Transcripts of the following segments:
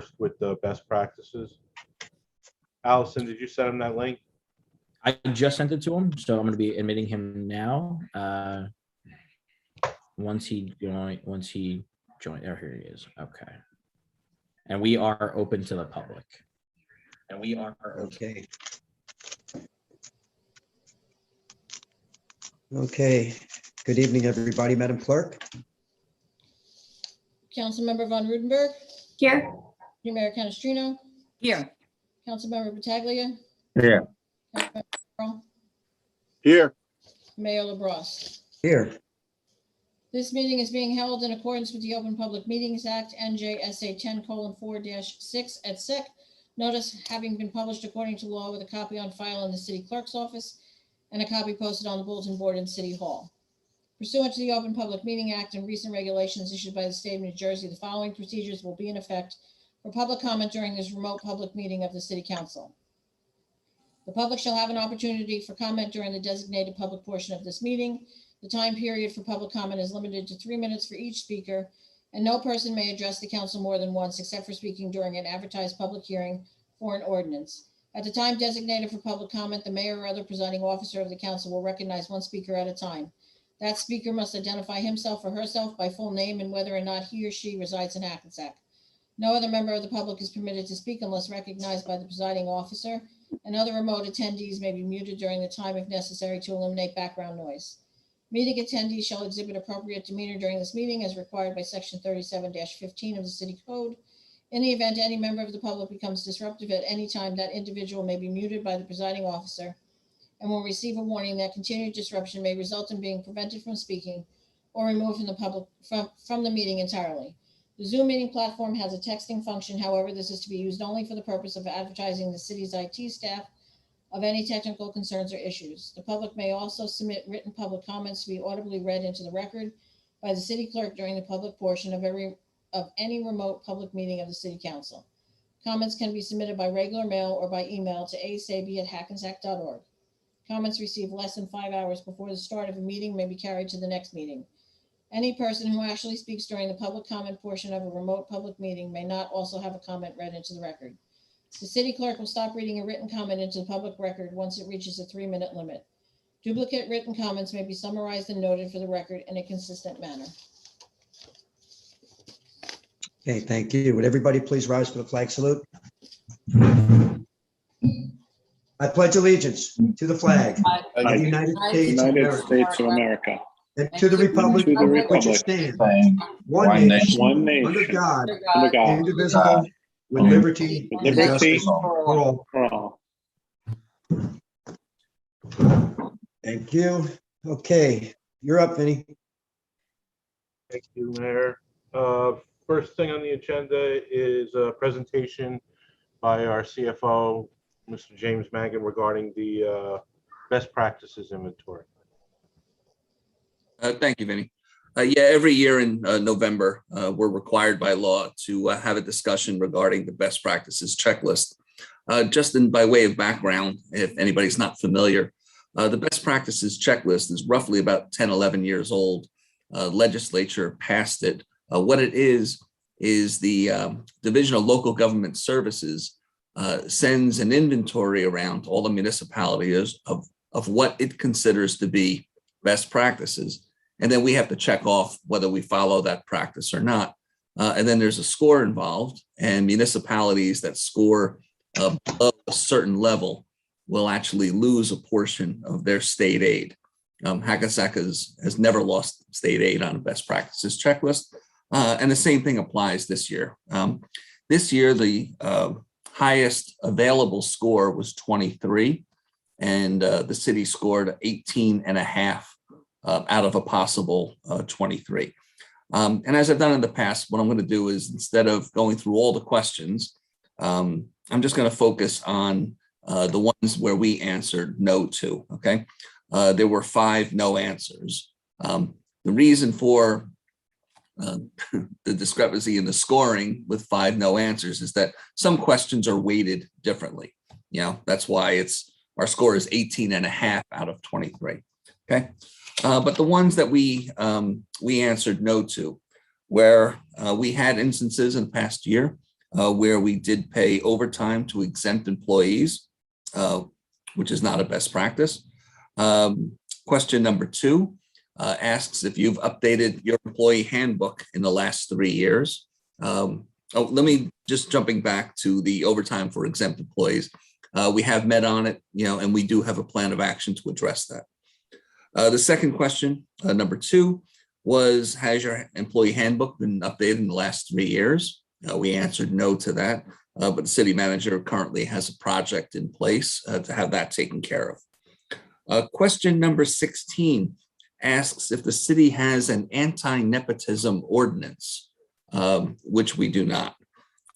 first with the best practices. Allison, did you send him that link? I just sent it to him, so I'm going to be admitting him now. Once he joined, oh, here he is. Okay. And we are open to the public. And we are Okay. Okay. Good evening, everybody. Madam Clerk. Councilmember Von Rudenberg, Here. Mayor Canestrino, Here. Councilmember Pataglia, Here. Councilmember Carroll, Here. Mayor LaBrus. Here. This meeting is being held in accordance with the Open Public Meetings Act, NJSA 10:4-6 et sec. Notice having been published according to law with a copy on file in the city clerk's office and a copy posted on the bulletin board in City Hall. Pursuant to the Open Public Meeting Act and recent regulations issued by the state of New Jersey, the following procedures will be in effect for public comment during this remote public meeting of the City Council. The public shall have an opportunity for comment during the designated public portion of this meeting. The time period for public comment is limited to 3 minutes for each speaker, and no person may address the council more than once except for speaking during an advertised public hearing for an ordinance. At the time designated for public comment, the mayor or other presiding officer of the council will recognize one speaker at a time. That speaker must identify himself or herself by full name and whether or not he or she resides in Hackensack. No other member of the public is permitted to speak unless recognized by the presiding officer, and other remote attendees may be muted during the time if necessary to eliminate background noise. Meeting attendees shall exhibit appropriate demeanor during this meeting as required by Section 37-15 of the City Code. In the event any member of the public becomes disruptive at any time, that individual may be muted by the presiding officer and will receive a warning that continued disruption may result in being prevented from speaking or removed from the public from the meeting entirely. The Zoom meeting platform has a texting function. However, this is to be used only for the purpose of advertising the city's IT staff of any technical concerns or issues. The public may also submit written public comments to be audibly read into the record by the city clerk during the public portion of any remote public meeting of the City Council. Comments can be submitted by regular mail or by email to asab@hackensack.org. Comments received less than 5 hours before the start of a meeting may be carried to the next meeting. Any person who actually speaks during the public comment portion of a remote public meeting may not also have a comment read into the record. The city clerk will stop reading a written comment into the public record once it reaches a 3-minute limit. Duplicate written comments may be summarized and noted for the record in a consistent manner. Okay, thank you. Would everybody please rise for the flag salute? I pledge allegiance to the flag of the United States of America and to the republic for which it stands, one nation, under God, indivisible, with liberty and justice for all. Thank you. Okay, you're up, Vinny. Thank you, Mayor. First thing on the agenda is a presentation by our CFO, Mr. James Mangan, regarding the best practices inventory. Thank you, Vinny. Yeah, every year in November, we're required by law to have a discussion regarding the best practices checklist. Just by way of background, if anybody's not familiar, the best practices checklist is roughly about 10, 11 years old. Legislature passed it. What it is the Division of Local Government Services sends an inventory around all the municipalities of what it considers to be best practices. And then we have to check off whether we follow that practice or not. And then there's a score involved, and municipalities that score below a certain level will actually lose a portion of their state aid. Hackensack has never lost state aid on a best practices checklist. And the same thing applies this year. This year, the highest available score was 23, and the city scored 18.5 out of a possible 23. And as I've done in the past, what I'm going to do is, instead of going through all the questions, I'm just going to focus on the ones where we answered no to, okay? There were 5 no answers. The reason for the discrepancy in the scoring with 5 no answers is that some questions are weighted differently. You know, that's why our score is 18.5 out of 23, okay? But the ones that we answered no to, where we had instances in the past year where we did pay overtime to exempt employees, which is not a best practice. Question number 2 asks if you've updated your employee handbook in the last 3 years. Let me just jumping back to the overtime for exempt employees. We have met on it, and we do have a plan of action to address that. The second question, number 2, was, has your employee handbook been updated in the last 3 years? We answered no to that, but the city manager currently has a project in place to have that taken care of. Question number 16 asks if the city has an anti-nepotism ordinance, which we do not.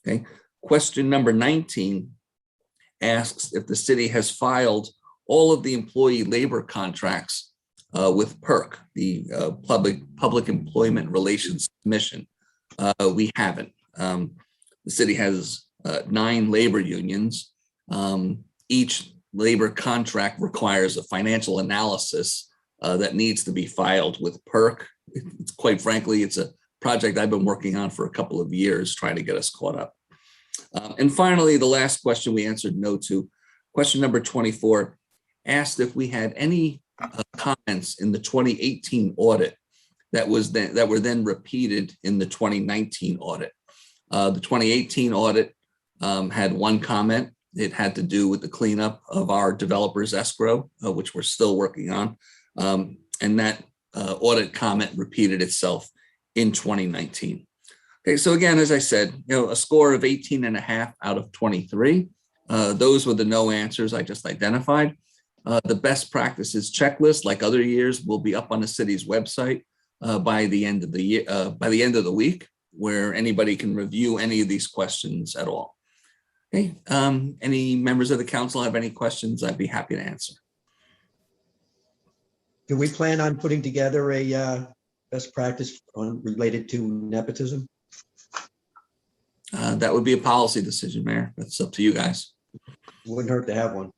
Okay. Question number 19 asks if the city has filed all of the employee labor contracts with PERC, the Public Employment Relations Commission. We haven't. The city has 9 labor unions. Each labor contract requires a financial analysis that needs to be filed with PERC. Quite frankly, it's a project I've been working on for a couple of years, trying to get us caught up. And finally, the last question we answered no to, question number 24, asked if we had any comments in the 2018 audit that were then repeated in the 2019 audit. The 2018 audit had one comment. It had to do with the cleanup of our developer's escrow, which we're still working on. And that audit comment repeated itself in 2019. Okay, so again, as I said, a score of 18.5 out of 23. Those were the no answers I just identified. The best practices checklist, like other years, will be up on the city's website by the end of the year, by the end of the week, where anybody can review any of these questions at all. Okay, any members of the council have any questions? I'd be happy to answer. Do we plan on putting together a best practice related to nepotism? That would be a policy decision, Mayor. That's up to you guys. Wouldn't hurt to have one.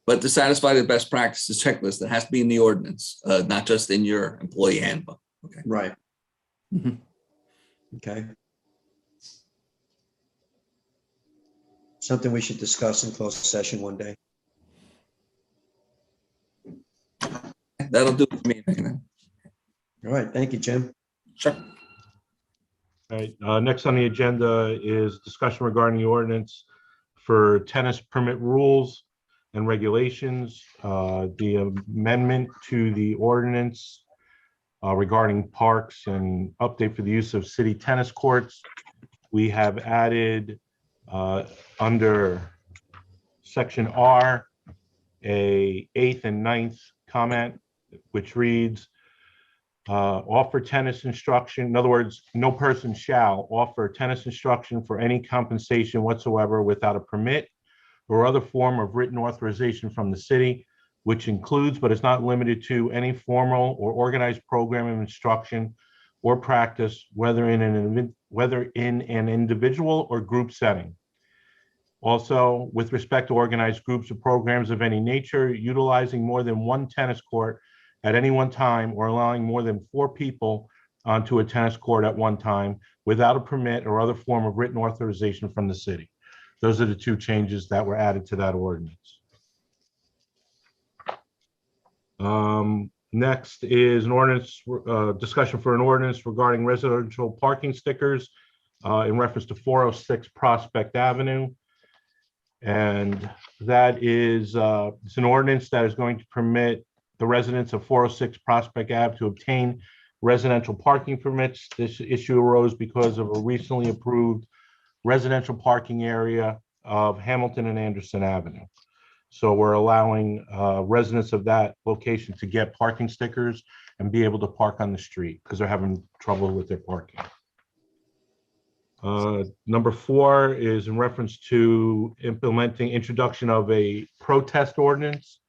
But to satisfy the best practices checklist, it has to be in the ordinance, not just in your employee handbook. Okay. Right. Mm-hmm. Okay. Something we should discuss in closed session one day. That'll do it for me. All right. Thank you, Jim. Sure. All right, next on the agenda is discussion regarding the ordinance for tennis permit rules and regulations. The amendment to the ordinance regarding parks and update for the use of city tennis courts. We have added under section R, a 8th and 9th comment, which reads, offer tennis instruction. In other words, no person shall offer tennis instruction for any compensation whatsoever without a permit or other form of written authorization from the city, which includes but is not limited to any formal or organized program of instruction or practice, whether in an individual or group setting. Also, with respect to organized groups or programs of any nature, utilizing more than one tennis court at any one time or allowing more than 4 people onto a tennis court at one time without a permit or other form of written authorization from the city. Those are the 2 changes that were added to that ordinance. Next is an ordinance, discussion for an ordinance regarding residential parking stickers in reference to 406 Prospect Avenue. And that is, it's an ordinance that is going to permit the residents of 406 Prospect Ave to obtain residential parking permits. This issue arose because of a recently approved residential parking area of Hamilton and Anderson Avenue. So we're allowing residents of that location to get parking stickers and be able to park on the street because they're having trouble with their parking. Number 4 is in reference to implementing introduction of a protest ordinance.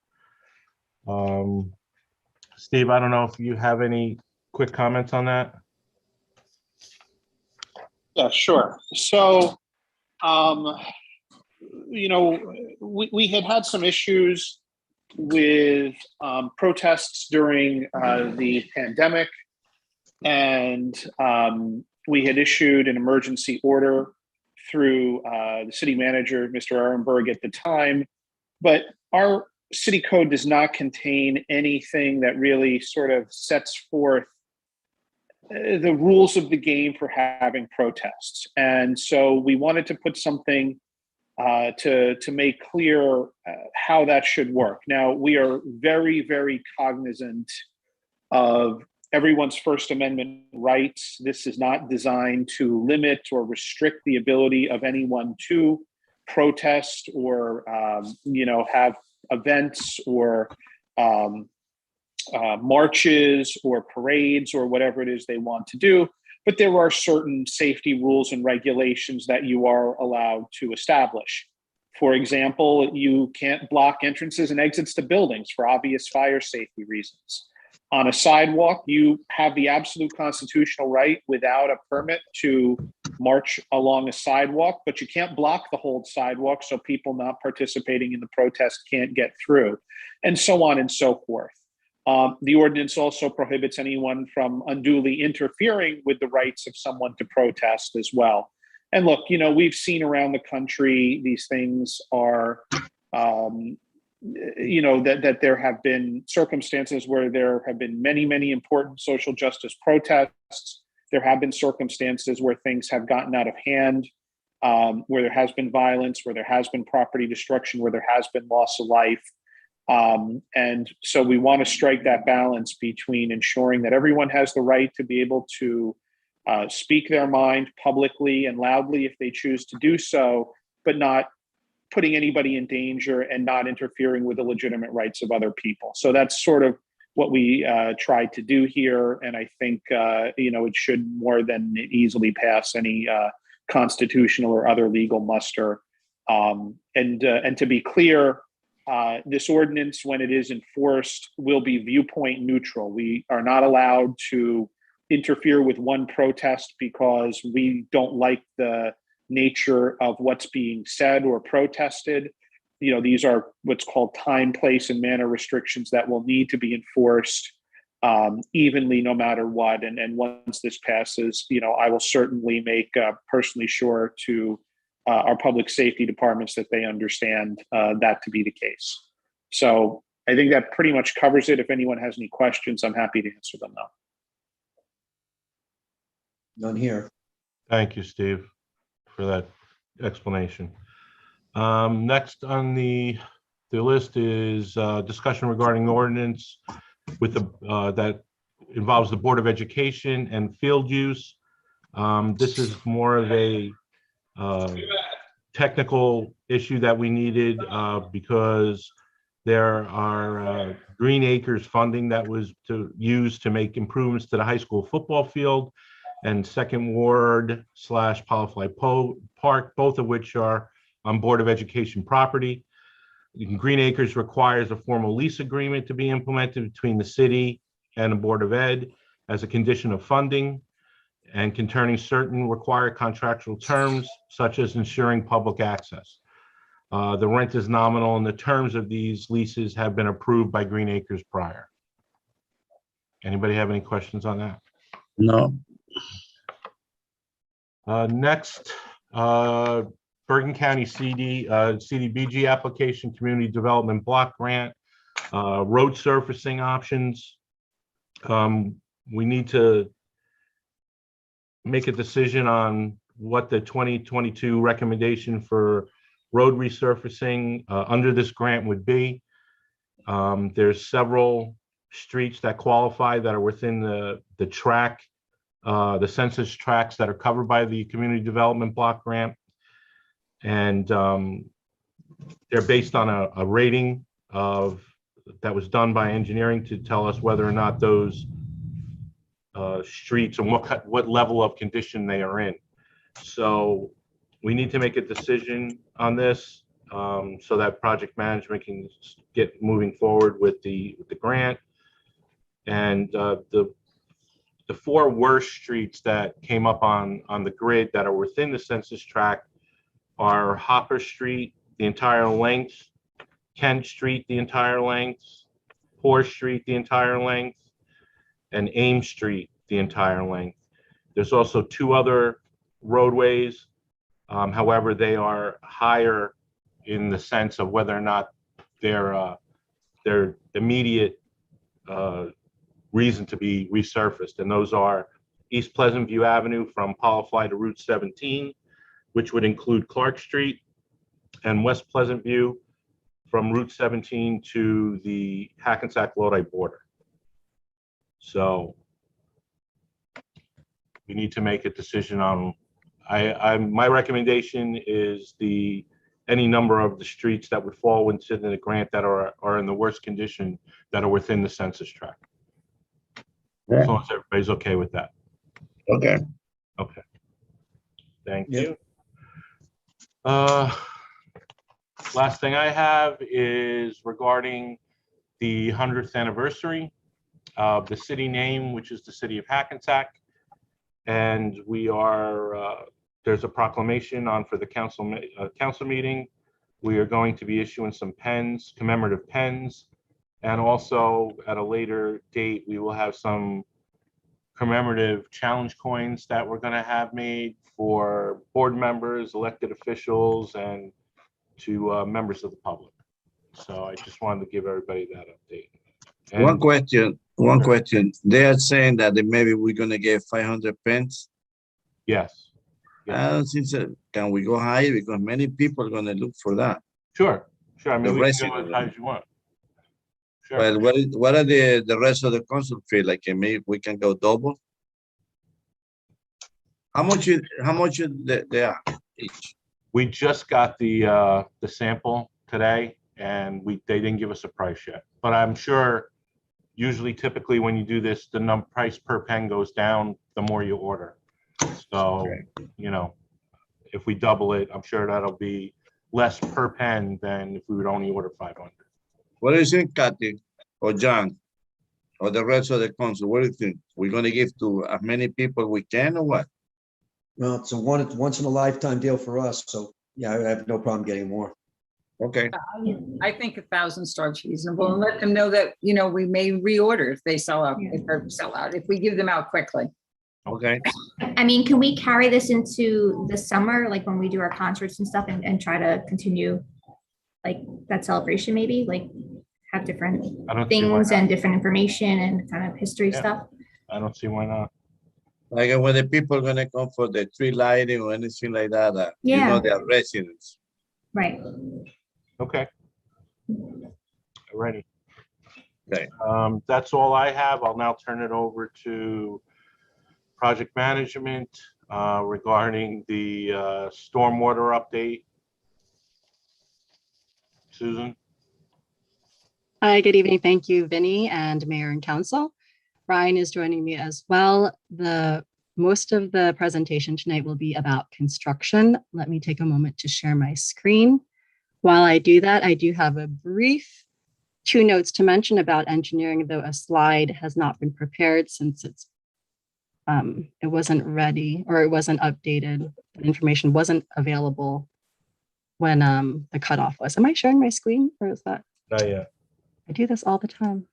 Steve, I don't know if you have any quick comments on that. Yeah, sure. So, we had some issues with protests during the pandemic. And we had issued an emergency order through the city manager, Mr. Ehrenberg, at the time. But our city code does not contain anything that really sort of sets forth the rules of the game for having protests. And so we wanted to put something to make clear how that should work. Now, we are very, very cognizant of everyone's First Amendment rights. This is not designed to limit or restrict the ability of anyone to protest or, have events or marches or parades or whatever it is they want to do. But there are certain safety rules and regulations that you are allowed to establish. For example, you can't block entrances and exits to buildings for obvious fire safety reasons. On a sidewalk, you have the absolute constitutional right without a permit to march along a sidewalk, but you can't block the whole sidewalk so people not participating in the protest can't get through, and so on and so forth. The ordinance also prohibits anyone from unduly interfering with the rights of someone to protest as well. And look, we've seen around the country, these things are, that there have been circumstances where there have been many, many important social justice protests. There have been circumstances where things have gotten out of hand, where there has been violence, where there has been property destruction, where there has been loss of life. And so we want to strike that balance between ensuring that everyone has the right to be able to speak their mind publicly and loudly if they choose to do so, but not putting anybody in danger and not interfering with the legitimate rights of other people. So that's sort of what we tried to do here. And I think, it should more than easily pass any constitutional or other legal muster. And to be clear, this ordinance, when it is enforced, will be viewpoint neutral. We are not allowed to interfere with one protest because we don't like the nature of what's being said or protested. These are what's called time, place, and manner restrictions that will need to be enforced evenly no matter what. And once this passes, I will certainly make personally sure to our public safety departments that they understand that to be the case. So I think that pretty much covers it. If anyone has any questions, I'm happy to answer them now. None here. Thank you, Steve, for that explanation. Next on the list is discussion regarding ordinance with that involves the Board of Education and field use. This is more of a technical issue that we needed because there are Green Acres funding that was used to make improvements to the high school football field and Second Ward / Polyfly Park, both of which are on Board of Education property. Green Acres requires a formal lease agreement to be implemented between the city and the Board of Ed as a condition of funding, and containing certain required contractual terms, such as ensuring public access. The rent is nominal, and the terms of these leases have been approved by Green Acres prior. Anybody have any questions on that? No. Next, Bergen County CDBG application, Community Development Block Grant, road surfacing options. We need to make a decision on what the 2022 recommendation for road resurfacing under this grant would be. There's several streets that qualify that are within the track, the census tracts that are covered by the Community Development Block Grant. And they're based on a rating that was done by engineering to tell us whether or not those streets and what level of condition they are in. So we need to make a decision on this so that project management can get moving forward with the grant. And the four worst streets that came up on the grid that are within the census tract are Hopper Street, the entire length, Kent Street, the entire length, Poor Street, the entire length, and Ames Street, the entire length. There's also 2 other roadways. However, they are higher in the sense of whether or not they're immediate reason to be resurfaced. And those are East Pleasant View Avenue from Polyfly to Route 17, which would include Clark Street, and West Pleasant View from Route 17 to the Hackensack Lodi border. So we need to make a decision on, my recommendation is any number of the streets that would fall into the grant that are in the worst condition that are within the census tract. As long as everybody's okay with that. Okay. Okay. Thank Yep. you. Last thing I have is regarding the 100th anniversary of the city name, which is the city of Hackensack. And we are, there's a proclamation on for the council meeting. We are going to be issuing some pens, commemorative pens. And also at a later date, we will have some commemorative challenge coins that we're going to have made for board members, elected officials, and to members of the public. So I just wanted to give everybody that update. And One question. They are saying that maybe we're gonna get 500 pens. yes. I don't think so. Can we go higher? Because many people are gonna look for that. Sure. I mean, The we can go resident, as high as you want. Sure. But what are the rest of the council fee? Like maybe we can go double? How much they are each? We just got the sample today, and they didn't give us a price yet. But I'm sure typically when you do this, the price per pen goes down the more you order. So, you know, if we double it, I'm sure that'll be less per pen than if we would only order 500. What do you think, Kathy or John or the rest of the council? What do you think? We're gonna give to as many people we can or what? Well, it's a once in a lifetime deal for us. So yeah, I have no problem getting more. Okay. I think 1,000 starts reasonable, and let them know that, you know, we may reorder if they sell out, if we give them out quickly. Okay. I mean, can we carry this into the summer, like when we do our concerts and stuff, and try to continue like that celebration, maybe like have different I don't see why things not. and different information and kind of history stuff? I don't see why not. Like when the people are gonna come for the tree lighting or anything like that, you know, Yeah. they are residents. Right. Okay. Alrighty. Okay. That's all I have. I'll now turn it over to project management regarding the stormwater update. Susan? Hi, good evening. Thank you, Vinny and Mayor and Council. Ryan is joining me as well. Most of the presentation tonight will be about construction. Let me take a moment to share my screen. While I do that, I do have a brief 2 notes to mention about engineering, though a slide has not been prepared since it wasn't ready or it wasn't updated. The information wasn't available when the cutoff was. Am I sharing my screen or is that? Not yet. I do this all the time.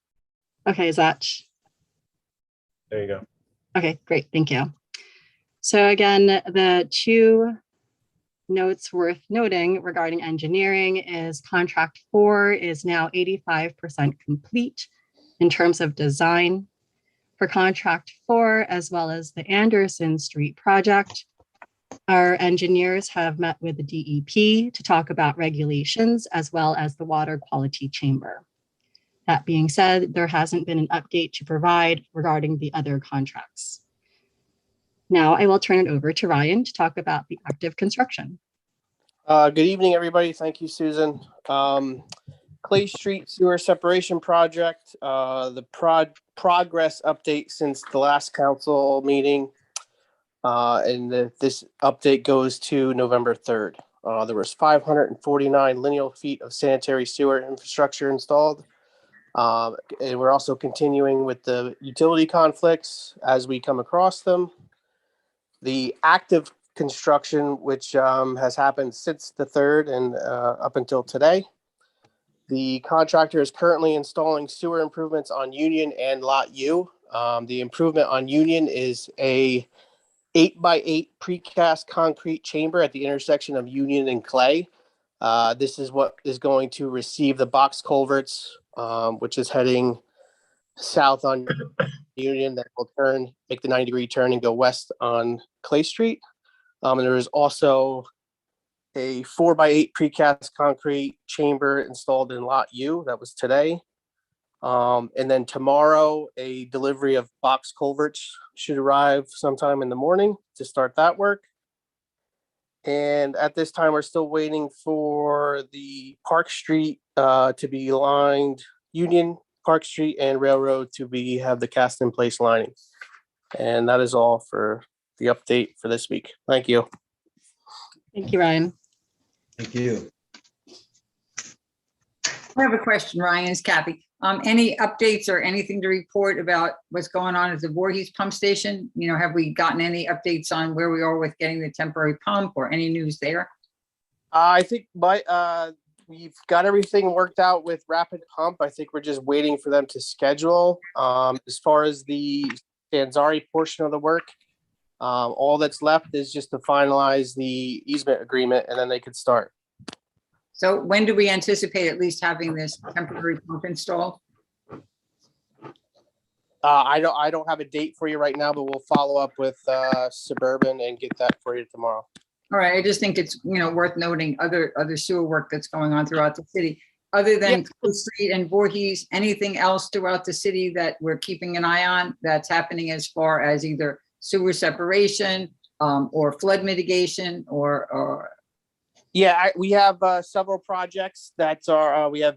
Okay, is that? There you go. Okay, great, thank you. So again, the 2 notes worth noting regarding engineering is contract 4 is now 85% complete in terms of design. For contract 4, as well as the Anderson Street project, our engineers have met with the DEP to talk about regulations as well as the water quality chamber. That being said, there hasn't been an update to provide regarding the other contracts. Now I will turn it over to Ryan to talk about the active construction. Good evening, everybody. Thank you, Susan. Clay Street Sewer Separation Project, the progress update since the last council meeting. This update goes to November 3rd. There was 549 lineal feet of sanitary sewer infrastructure installed. And we're also continuing with the utility conflicts as we come across them. The active construction, which has happened since the 3rd and up until today. The contractor is currently installing sewer improvements on Union and Lot U. The improvement on Union is a 8x8 precast concrete chamber at the intersection of Union and Clay. This is what is going to receive the box culverts, which is heading south on Union, that will make the 90-degree turn and go west on Clay Street. And there is also a 4x8 precast concrete chamber installed in Lot U. That was today. And then tomorrow, a delivery of box culverts should arrive sometime in the morning to start that work. And at this time, we're still waiting for the Park Street to be lined, Union, Park Street, and Railroad to have the cast in place lining. And that is all for the update for this week. Thank you. Thank you, Ryan. Thank you. I have a question, Ryan. It's Kathy. Any updates or anything to report about what's going on at the Voorhees pump station? You know, have we gotten any updates on where we are with getting the temporary pump or any news there? I think we've got everything worked out with Rapid Pump. I think we're just waiting for them to schedule. As far as the Danzari portion of the work, all that's left is just to finalize the easement agreement, and then they could start. So when do we anticipate at least having this temporary pump installed? I don't have a date for you right now, but we'll follow up with Suburban and get that for you tomorrow. All right, I just think it's, you know, worth noting other sewer work that's going on throughout the city. Other than Clay Street and Voorhees, anything else throughout the city that we're keeping an eye on that's happening as far as either sewer separation or flood mitigation or Yeah, we have several projects that are, we have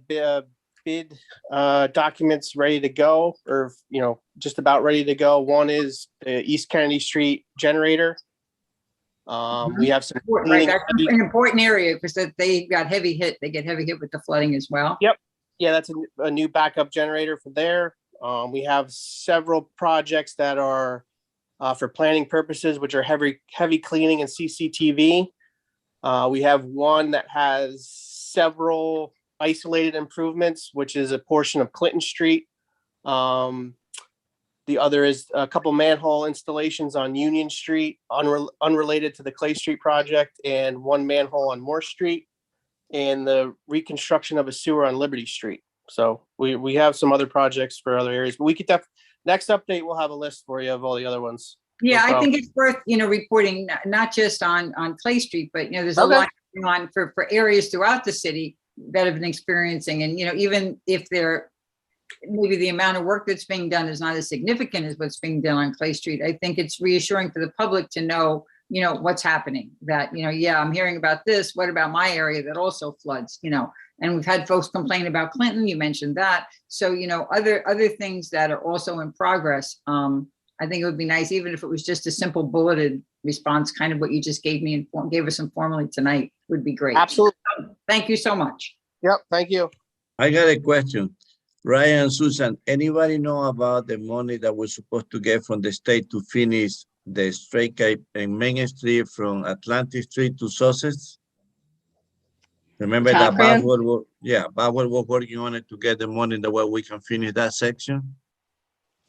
bid documents ready to go, or, you know, just about ready to go. One is East Kennedy Street generator. We have some. Right, that's an important area because they got heavy hit. They get heavy hit with the flooding as well. Yep. Yeah, that's a new backup generator for there. We have several projects that are for planning purposes, which are heavy cleaning and CCTV. We have one that has several isolated improvements, which is a portion of Clinton Street. The other is a couple manhole installations on Union Street, unrelated to the Clay Street project, and one manhole on Moore Street, and the reconstruction of a sewer on Liberty Street. So we have some other projects for other areas, but we could next update, we'll have a list for you of all the other ones. Yeah, I think it's worth, you know, reporting not just on Clay Street, but, you know, there's a lot going on for areas throughout the city that have been experiencing. And, you know, even if maybe the amount of work that's being done is not as significant as what's being done on Clay Street, I think it's reassuring for the public to know, you know, what's happening, that, you know, yeah, I'm hearing about this. What about my area that also floods, you know? And we've had folks complain about Clinton. You mentioned that. So, you know, other things that are also in progress. I think it would be nice, even if it was just a simple bulleted response, kind of what you just gave me and gave us informally tonight, would be great. Absolutely. Thank you so much. Yep. Thank you. I got a question. Ryan, Susan, anybody know about the money that we're supposed to get from the state to finish the straight in Main Street from Atlantic Street to Sussex? Remember that Boswell was working on it to get the money the way we can finish that section?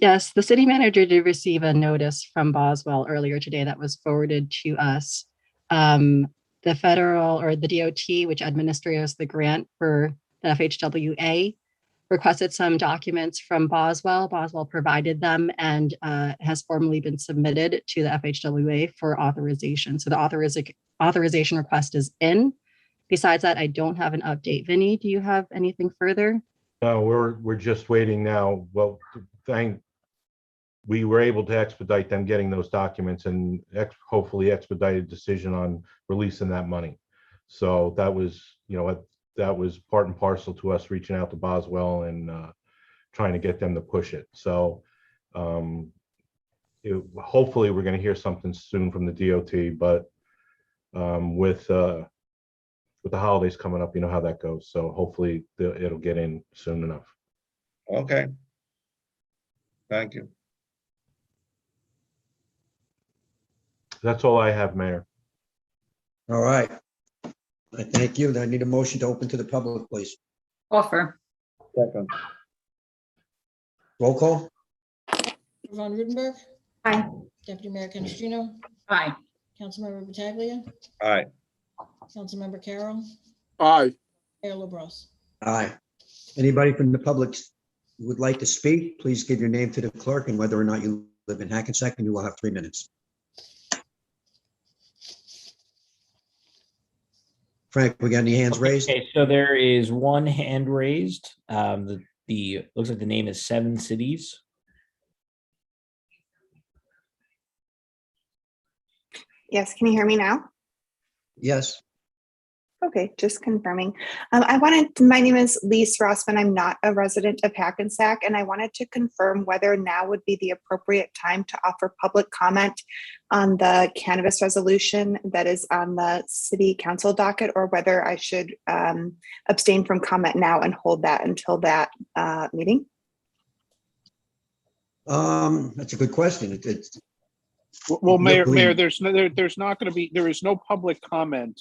Yes, the city manager did receive a notice from Boswell earlier today that was forwarded to us. The federal or the DOT, which administers the grant for the FHWA, requested some documents from Boswell. Boswell provided them and has formally been submitted to the FHWA for authorization. So the authorization request is in. Besides that, I don't have an update. Vinny, do you have anything further? No, we're just waiting now. Well, we were able to expedite them getting those documents and hopefully expedited decision on releasing that money. So that was, you know, that was part and parcel to us reaching out to Boswell and trying to get them to push it. So hopefully we're going to hear something soon from the DOT, but with the holidays coming up, you know how that goes. So hopefully it'll get in soon enough. Okay. Thank you. That's all I have, Mayor. All right. I thank you. I need a motion to open to the public, please. Offer. Second. Roll call. Von Rudenberg. Aye. Deputy Mayor Canestrino. Aye. Councilmember Pataglia. Aye. Councilmember Carroll. Aye. Mayor LaBrus. Aye. Anybody from the public who would like to speak, please give your name to the clerk and whether or not you live in Hackensack, and you will have 3 minutes. Frank, we got any hands raised? Okay, so there is one hand raised. The looks like the name is 7 Cities. Yes, can you hear me now? Yes. Okay, just confirming. My name is Lise Rossman. I'm not a resident of Hackensack, and I wanted to confirm whether now would be the appropriate time to offer public comment on the cannabis resolution that is on the city council docket, or whether I should abstain from comment now and hold that until that meeting. That's a good question. Well, Mayor, believe- there is no public comment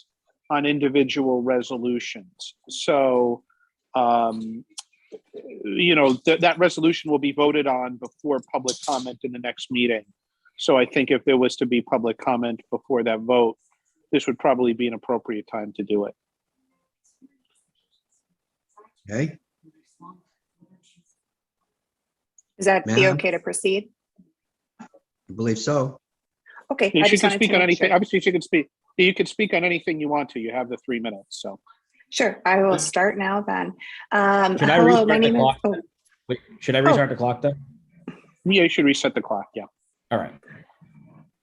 on individual resolutions. So, that resolution will be voted on before public comment in the next meeting. So I think if there was to be public comment before that vote, this would probably be an appropriate time to do it. Okay. Is that be Ma'am? okay to proceed? I believe so. Okay. You I can just wanted speak to on make anything. sure. Obviously, you can speak. You can speak on anything you want to. You have the 3 minutes. So. Sure, I will start now then. Should I Hello, restart my the name is. clock? Oh, Wait, should I restart the clock though? Yeah, you should reset the clock. Yeah. All right.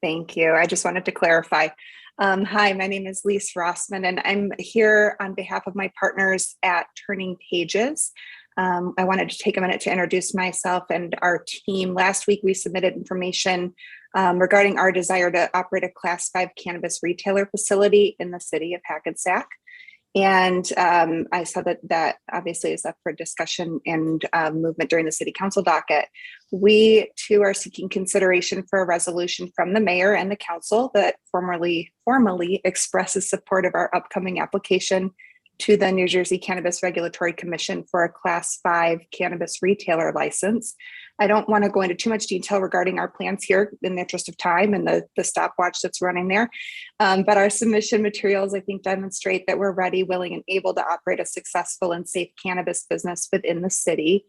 thank you. I just wanted to clarify. Hi, my name is Lise Rossman, and I'm here on behalf of my partners at Turning Pages. I wanted to take a minute to introduce myself and our team. Last week, we submitted information regarding our desire to operate a Class 5 cannabis retailer facility in the city of Hackensack. And I saw that obviously is up for discussion and movement during the city council docket. We too are seeking consideration for a resolution from the mayor and the council that formally expresses support of our upcoming application to the New Jersey Cannabis Regulatory Commission for a Class 5 cannabis retailer license. I don't want to go into too much detail regarding our plans here in the interest of time and the stopwatch that's running there. But our submission materials, I think, demonstrate that we're ready, willing, and able to operate a successful and safe cannabis business within the city.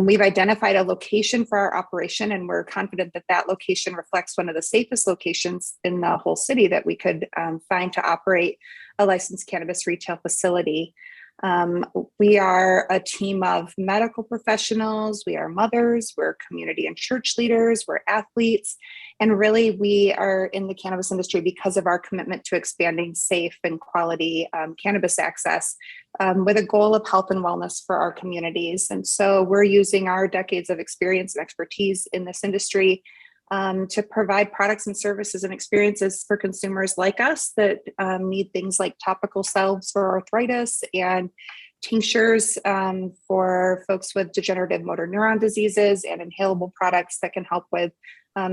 We've identified a location for our operation, and we're confident that that location reflects one of the safest locations in the whole city that we could find to operate a licensed cannabis retail facility. We are a team of medical professionals, we are mothers, we're community and church leaders, we're athletes, and really we are in the cannabis industry because of our commitment to expanding safe and quality cannabis access with a goal of health and wellness for our communities. And so we're using our decades of experience and expertise in this industry to provide products and services and experiences for consumers like us that need things like topical salves for arthritis and tinctures for folks with degenerative motor neuron diseases and inhalable products that can help with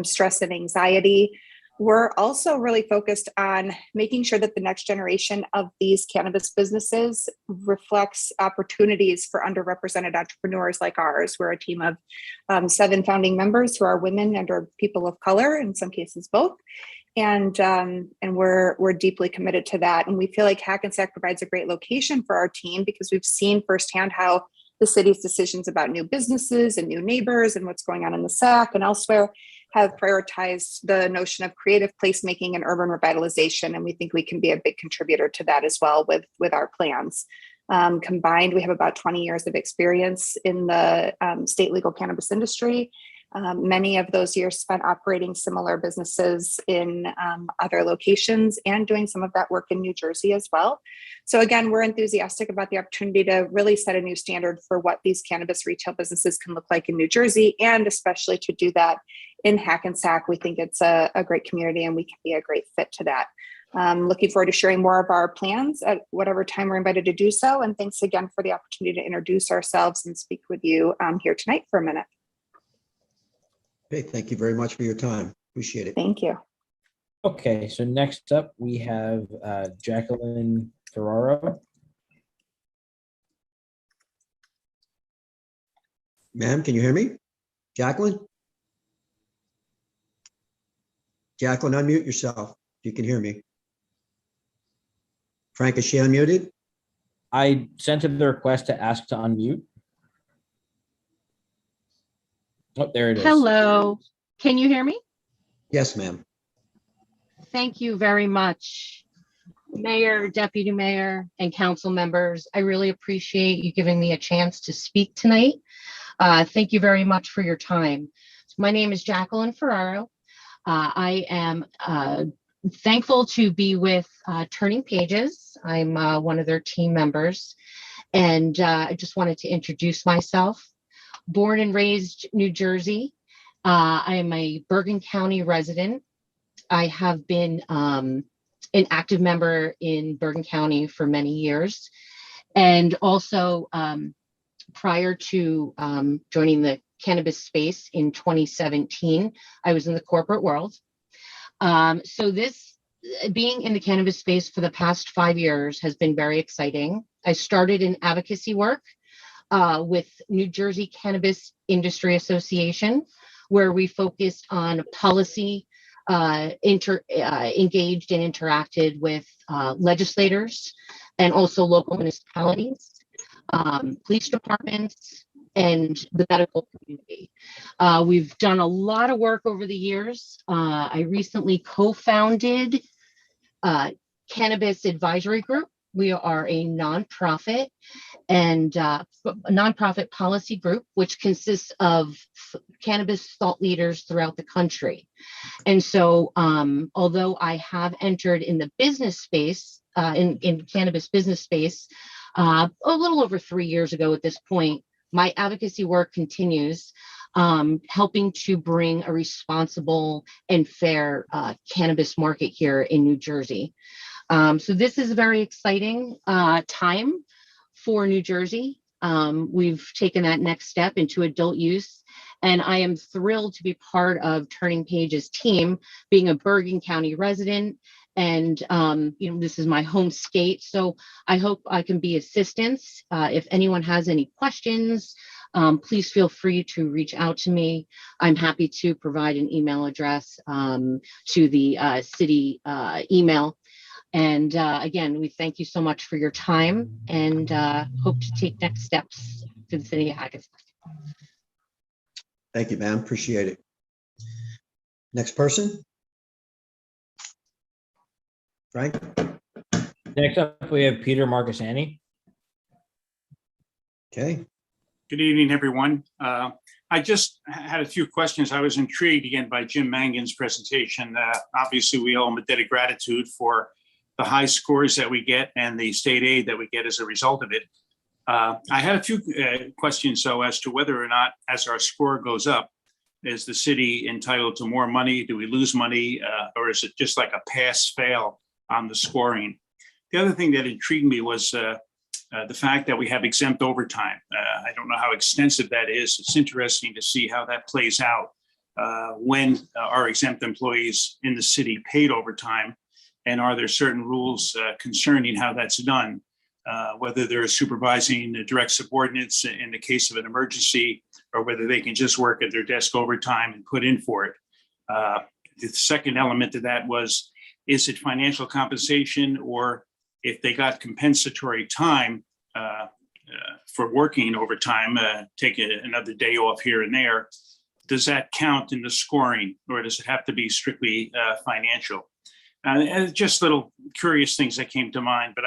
stress and anxiety. We're also really focused on making sure that the next generation of these cannabis businesses reflects opportunities for underrepresented entrepreneurs like ours. We're a team of 7 founding members who are women and or people of color, in some cases both. And we're deeply committed to that. And we feel like Hackensack provides a great location for our team because we've seen firsthand how the city's decisions about new businesses and new neighbors and what's going on in the SAC and elsewhere have prioritized the notion of creative placemaking and urban revitalization. And we think we can be a big contributor to that as well with our plans. Combined, we have about 20 years of experience in the state legal cannabis industry. Many of those years spent operating similar businesses in other locations and doing some of that work in New Jersey as well. So again, we're enthusiastic about the opportunity to really set a new standard for what these cannabis retail businesses can look like in New Jersey, and especially to do that in Hackensack. We think it's a great community and we can be a great fit to that. Looking forward to sharing more of our plans at whatever time we're invited to do so. And thanks again for the opportunity to introduce ourselves and speak with you here tonight for a minute. Okay, thank you very much for your time. Appreciate it. Thank you. Okay, so next up we have Jacqueline Ferraro. Ma'am, can you hear me? Jacqueline? Jacqueline, unmute yourself if you can hear me. Frank, is she unmuted? I sent him the request to ask to unmute. Oh, there it is. Hello, can you hear me? Yes, ma'am. Thank you very much. Mayor, Deputy Mayor, and council members, I really appreciate you giving me a chance to speak tonight. Thank you very much for your time. My name is Jacqueline Ferraro. I am thankful to be with Turning Pages. I'm one of their team members, and I just wanted to introduce myself. Born and raised New Jersey. I am a Bergen County resident. I have been an active member in Bergen County for many years. And also prior to joining the cannabis space in 2017, I was in the corporate world. So this being in the cannabis space for the past 5 years has been very exciting. I started in advocacy work with New Jersey Cannabis Industry Association, where we focused on policy, engaged and interacted with legislators and also local municipalities, police departments, and the medical community. We've done a lot of work over the years. I recently co-founded Cannabis Advisory Group. We are a nonprofit and a nonprofit policy group, which consists of cannabis thought leaders throughout the country. And so, although I have entered in the business space, in cannabis business space, a little over 3 years ago at this point, my advocacy work continues, helping to bring a responsible and fair cannabis market here in New Jersey. So this is a very exciting time for New Jersey. We've taken that next step into adult use, and I am thrilled to be part of Turning Pages team, being a Bergen County resident. And this is my home state, so I hope I can be assistance. If anyone has any questions, please feel free to reach out to me. I'm happy to provide an email address to the city email. And again, we thank you so much for your time, and hope to take next steps to the city of Hackensack. Thank you, ma'am. Appreciate it. Next person. Frank. Next up, we have Peter Marcusani. Okay. Good evening, everyone. I just had a few questions. I was intrigued again by Jim Mangan's presentation. Obviously, we owe him a debt of gratitude for the high scores that we get and the state aid that we get as a result of it. I had a few questions, though, as to whether or not, as our score goes up, is the city entitled to more money? Do we lose money? Or is it just like a pass-fail on the scoring? The other thing that intrigued me was the fact that we have exempt overtime. I don't know how extensive that is. It's interesting to see how that plays out when our exempt employees in the city paid overtime. And are there certain rules concerning how that's done? Whether they're supervising direct subordinates in the case of an emergency, or whether they can just work at their desk overtime and put in for it. The second element to that was, is it financial compensation, or if they got compensatory time for working overtime, take another day off here and there, does that count in the scoring, or does it have to be strictly financial? Just little curious things that came to mind, but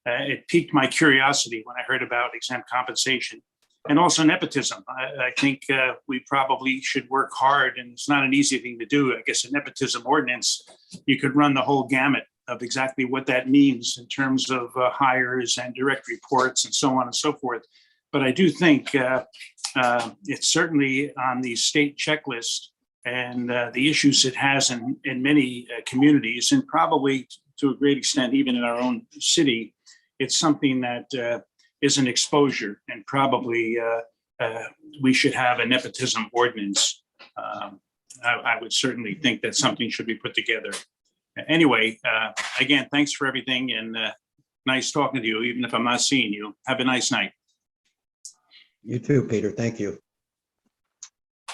it piqued my curiosity when I heard about exempt compensation and also nepotism. I think we probably should work hard, and it's not an easy thing to do. I guess a nepotism ordinance, you could run the whole gamut of exactly what that means in terms of hires and direct reports and so on and so forth. But I do think it's certainly on the state checklist, and the issues it has in many communities, and probably to a great extent, even in our own city, it's something that is an exposure, and probably we should have a nepotism ordinance. I would certainly think that something should be put together. Anyway, again, thanks for everything, and nice talking to you, even if I'm not seeing you. Have a nice night. You too, Peter. Thank you.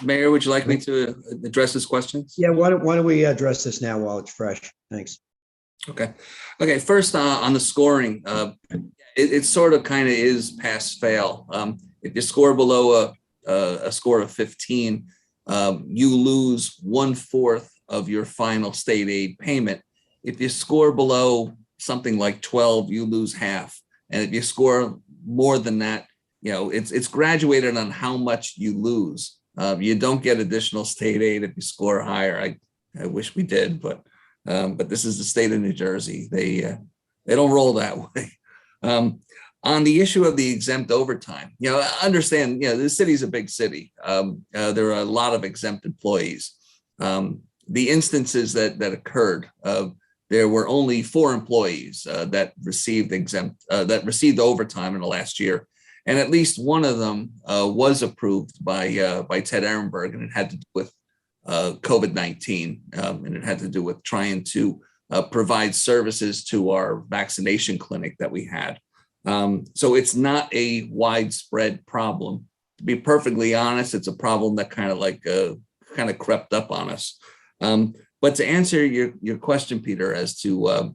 Mayor, would you like me to address his questions? Yeah, why don't we address this now while it's fresh? Thanks. Okay. Okay. First, on the scoring, it sort of kind of is pass fail. If you score below a score of 15, you lose 1/4 of your final state aid payment. If you score below something like 12, you lose half. And if you score more than that, it's graduated on how much you lose. You don't get additional state aid if you score higher. I wish we did, but this is the state of New Jersey. They don't roll that way. On the issue of the exempt overtime, I understand, the city's a big city. There are a lot of exempt employees. The instances that occurred, there were only 4 employees that received overtime in the last year. And at least one of them was approved by Ted Ehrenberg, and it had to do with COVID-19, and it had to do with trying to provide services to our vaccination clinic that we had. So it's not a widespread problem. To be perfectly honest, it's a problem that kind of crept up on us. But to answer your question, Peter, as to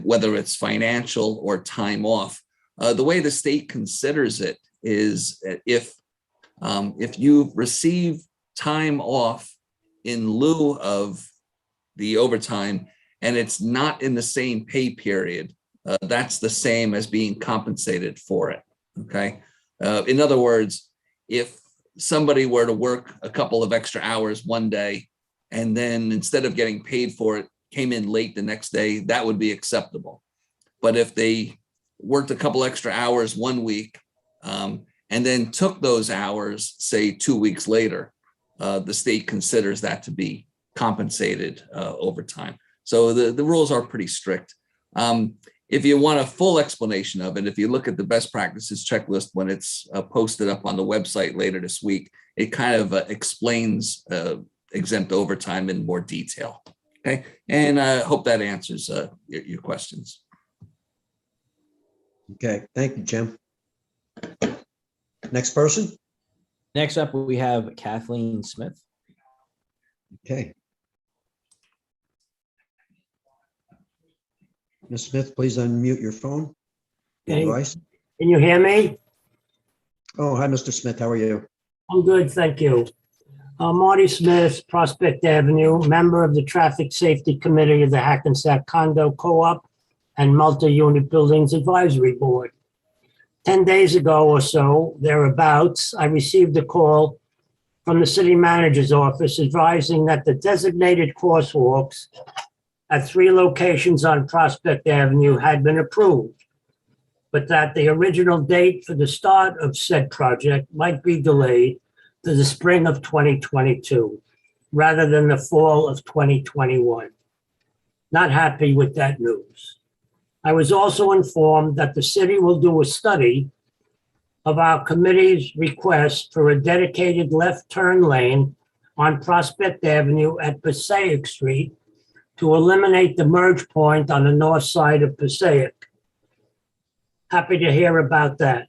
whether it's financial or time off, the way the state considers it is if you receive time off in lieu of the overtime and it's not in the same pay period, that's the same as being compensated for it. Okay. In other words, if somebody were to work a couple of extra hours one day and then instead of getting paid for it, came in late the next day, that would be acceptable. But if they worked a couple extra hours one week and then took those hours, say 2 weeks later, the state considers that to be compensated overtime. So the rules are pretty strict. If you want a full explanation of it, if you look at the best practices checklist when it's posted up on the website later this week, it kind of explains exempt overtime in more detail. Okay, and I hope that answers your questions. Okay, thank you, Jim. Next person. Next up, we have Kathleen Smith. Okay. Ms. Smith, please unmute your phone. Your device. Can you hear me? Oh, hi, Mr. Smith. How are you? I'm good, thank you. Marty Smith, Prospect Avenue, member of the Traffic Safety Committee of the Hackensack Condo Co-op and Multi-Unit Buildings Advisory Board. 10 days ago or so, thereabouts, I received a call from the city manager's office advising that the designated crosswalks at 3 locations on Prospect Avenue had been approved, but that the original date for the start of said project might be delayed to the spring of 2022, rather than the fall of 2021. Not happy with that news. I was also informed that the city will do a study of our committee's request for a dedicated left turn lane on Prospect Avenue at Passaic Street to eliminate the merge point on the north side of Passaic. Happy to hear about that.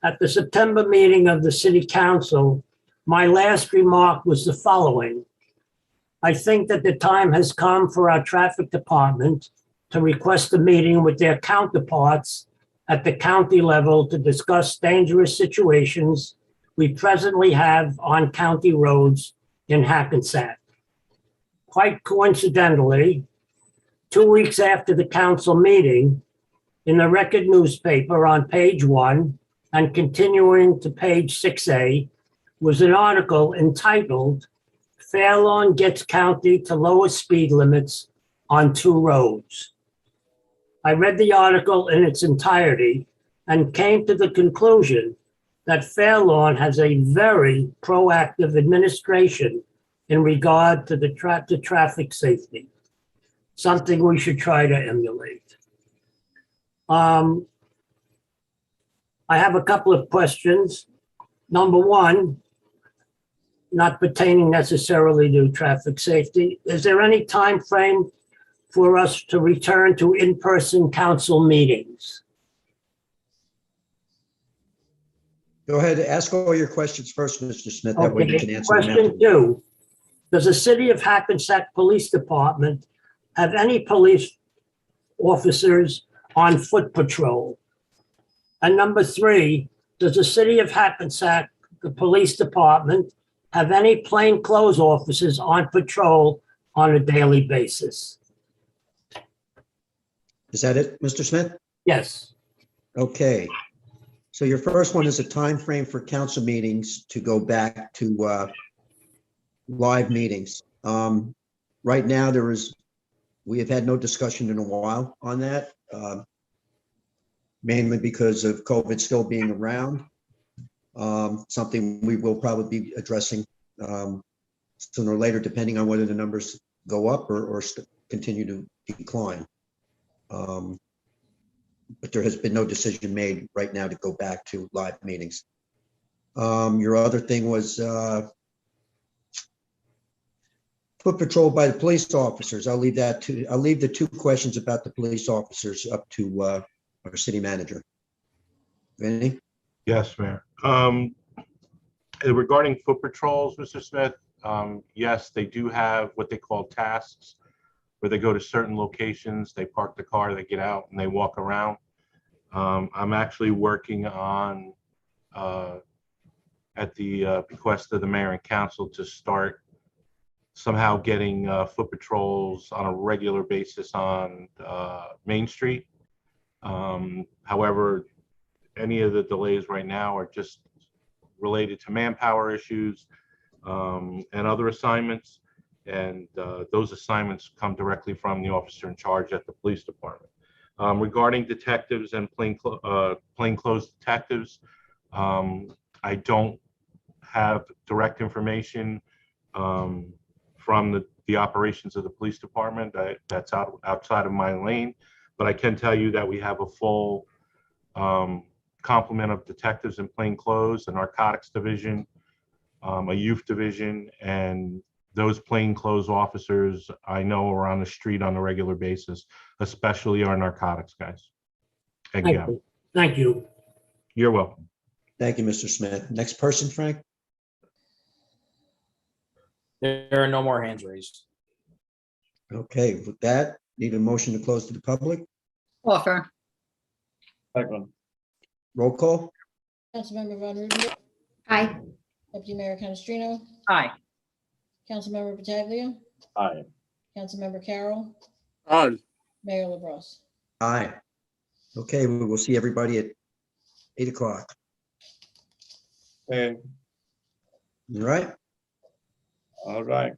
At the September meeting of the City Council, my last remark was the following. I think that the time has come for our traffic department to request a meeting with their counterparts at the county level to discuss dangerous situations we presently have on county roads in Hackensack. Quite coincidentally, 2 weeks after the council meeting, in the Record newspaper on page 1 and continuing to page 6A was an article entitled "Fairlawn Gets County to Lower Speed Limits on 2 Roads." I read the article in its entirety and came to the conclusion that Fairlawn has a very proactive administration in regard to the traffic safety, something we should try to emulate. I have a couple of questions. Number one, not pertaining necessarily to traffic safety, is there any time frame for us to return to in-person council meetings? Go ahead, ask all your questions first, Mr. Smith. That way you can Okay, answer them. question 2. Does the city of Hackensack Police Department have any police officers on foot patrol? And number 3, does the city of Hackensack, the police department, have any plainclothes officers on patrol on a daily basis? Is that it, Mr. Smith? Yes. Okay. So your first one is a time frame for council meetings to go back to live meetings. Right now, we have had no discussion in a while on that, mainly because of COVID still being around. Something we will probably be addressing sooner or later, depending on whether the numbers go up or continue to decline. But there has been no decision made right now to go back to live meetings. Your other thing was foot patrol by the police officers. I'll leave the 2 questions about the police officers up to our city manager. Vinny? Yes, Mayor. Regarding foot patrols, Mr. Smith, yes, they do have what they call tasks, where they go to certain locations, they park the car, they get out, and they walk around. I'm actually working on, at the bequest of the mayor and council, to start somehow getting foot patrols on a regular basis on Main Street. However, any of the delays right now are just related to manpower issues and other assignments. And those assignments come directly from the officer in charge at the police department. Regarding detectives and plainclothes detectives, I don't have direct information from the operations of the police department. That's outside of my lane, but I can tell you that we have a full complement of detectives in plainclothes, a narcotics division, a youth division, and those plainclothes officers I know are on the street on a regular basis, especially our narcotics guys. Again, Thank you. You're welcome. Thank you, Mr. Smith. Next person, Frank? There are no more hands raised. Okay, with that, need a motion to close to the public? Offer. Second. Roll call? Councilmember Von Rudenberg. Aye. Deputy Mayor Canestrino. Aye. Councilmember Pataglia. Aye. Councilmember Carroll. Aye. Mayor LaBrus. Aye. Okay, we will see everybody at 8 o'clock. Hey, All right? all right.